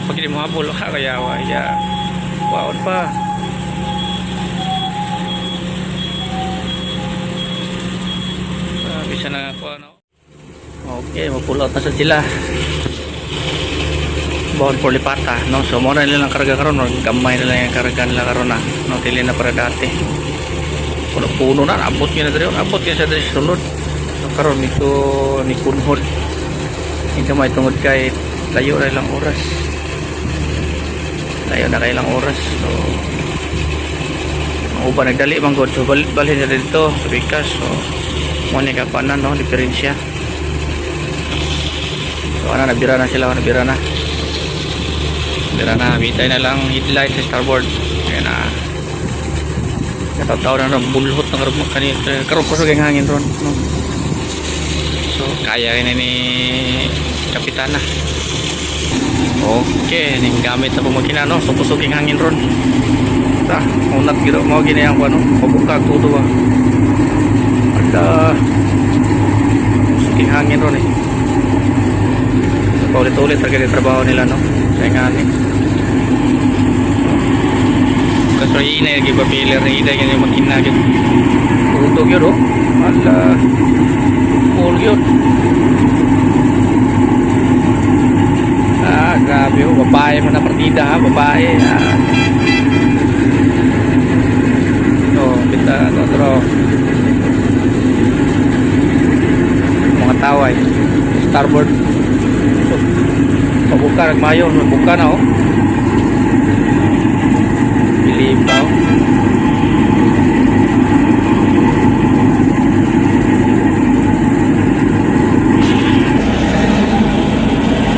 pag hindi mo habol ka kaya ya waon pa. Bisa na ako ano. Okay, mag-pull out na sa sila. Bawon for lipata, no? So mo na nila ang karga karon, gamay nila yung karga nila karon na, no? Dili na para dati. Puno na, abot niya na diri, abot niya sa diri sulod. So karon nito ni kunhod. Ito may tungod kay layo na ilang oras. Layo na kay ilang oras. So uba nagdali man gud, so balhin na dito sa bikas. So mo ni kapanan, no? Diferensya. So ana nabira na sila, nabira na. Dira na, bitay na lang headlight sa starboard. Ayan na. Natataw na bulhot ng karong kusog yung hangin ron, no? So kaya rin ni kapitana. Okay, ning gamit na po makina, no? So kusog yung hangin ron. Ta, unat giro mo ginayang ko, no? Pabuka tudo ba. Ada kusog yung hangin ron eh. So paulit-ulit talaga yung trabaho nila, no? Saya nga ni kasi inay lagi papiler na inay ganyan makina yun utog yun oh ala cool yun grabe oh babae mo na partida ha babae kita otro mga taway starboard mabuka nagmayo mabuka na oh bilibaw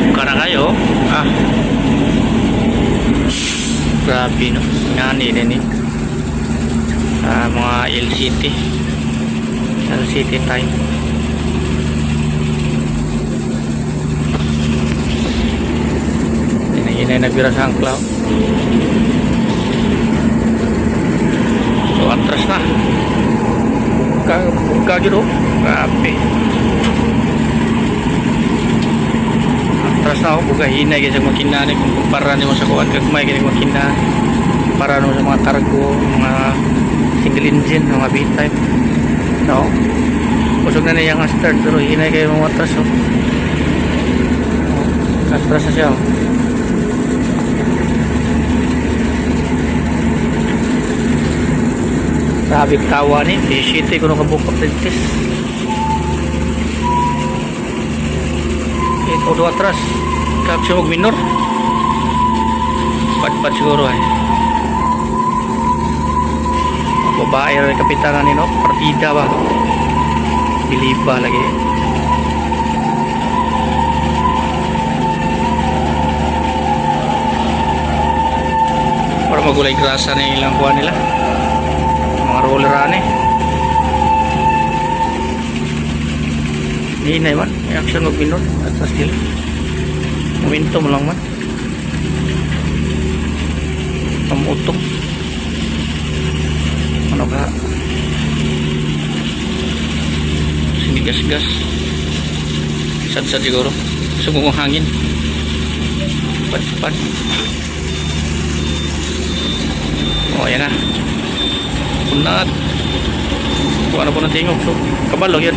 buka na kayo grabe no ngani din eh mga LCT time inay nagbira sa angklaw so atras na buka gitu grabe atras na ako buka hinay kasi makina kung kumpara nyo sa kuwan kagmay kasi makina para nyo sa mga cargo mga single engine mga B-type no kusog na niya ang start pero hinay kayo mga atras atras na siya sabi tawa ni City kuno kabukok dito ito do atras kapsyo og minor pat siguro ay babae rin kapitana ni no partida ba biliba lagi para magulay grasa na ilang kuha nila mga roller ane hinay man may action magbinod at sa sila momentum lang man pamutong ano ka sinigas-gas sad-sad siguro sumugong hangin pat oh yan na punat kung ano po ng tingog so kabalog yun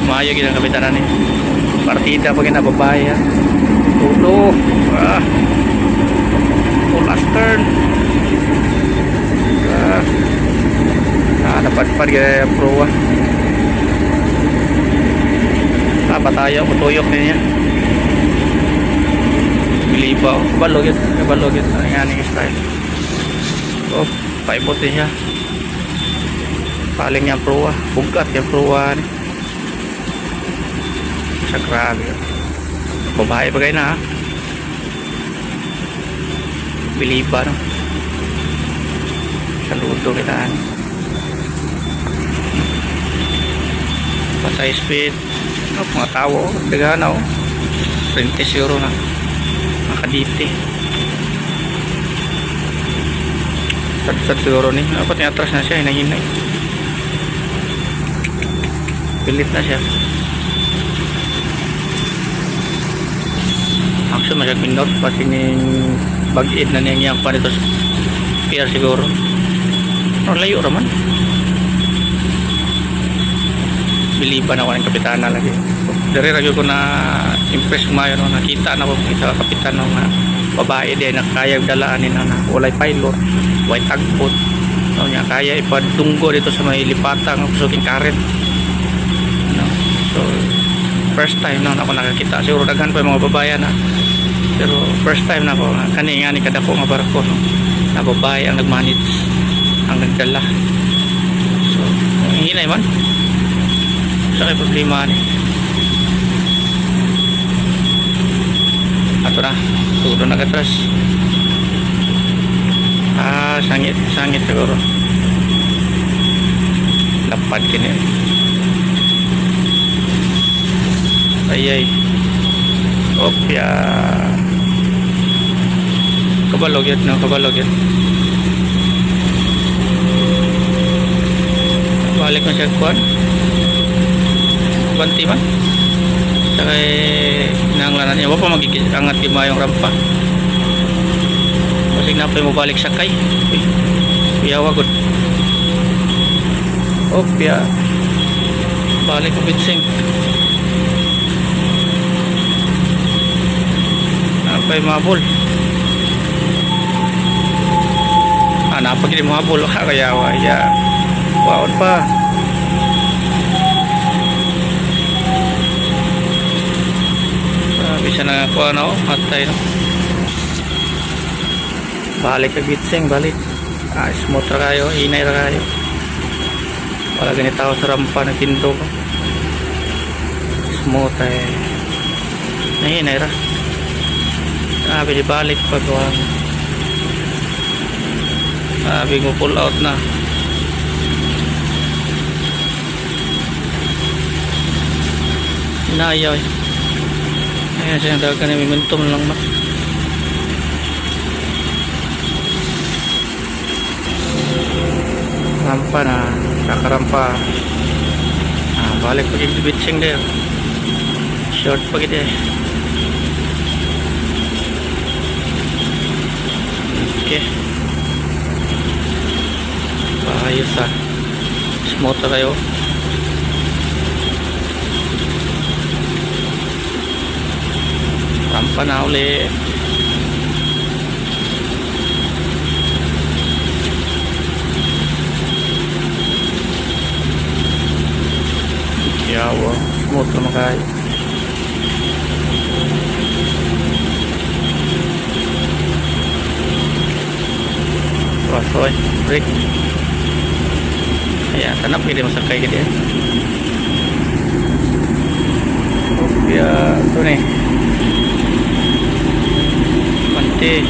maayo yun ang kapitanan eh partida pag nababae ulo full astern napadpad kaya proa patayo utuyok niya bilibaw kabalog yun ang yaning style so paibot din siya paling yung proa bugat yung proa sa grabe babae bagay na biliba no saludo kita pasay speed mga tao dagana o 20 euro na nakaditi sad siguro ni dapat yung atras na siya hinahinay pilit na siya maximum masyag minor pati ning bag-id na niyang pa nito PR siguro no layo raman biliban ako ng kapitana lagi dari ragyo ko na impress kumayo no nakita na ko kita kapitan no na babae din nakayag dalaan nila na walay pilot white tagpot no niya kaya ipadunggo dito sa may lipatang suking karet no so first time no ako nakakita siguro daghan pa yung mga babayan na pero first time na ako kani nga ni kada ko nga barko no na babae ang nagmanage ang nagdala so hinay man sa kay problema ni ato na tudo na katras sangit siguro lapad kini ayay opya kabalog yan no kabalog yan balik na siya kuwan banti man saka nanglanan niya wapa magiging angat di mayong rampa kasi napay mo balik sakay piyawa good opya balik ko bitsing napay mabol napag hindi mabol kaya ya waon pa bisa na ako ano matay no balik ka bitsing balik smooth ra kayo inay ra kayo wala ganit ako sa rampa na pinto ko smooth nahinay ra sabi di balik pagawang sabi mo pull out na inayaw ayan siya dagan na momentum lang ba rampa na kakarampa balik pag bitsing there short pag ito okay ayos smooth na kayo rampa na uli yawa smooth naman kayo pasoy break ayan tanap hindi masakay gitu ya opya ito nih mantih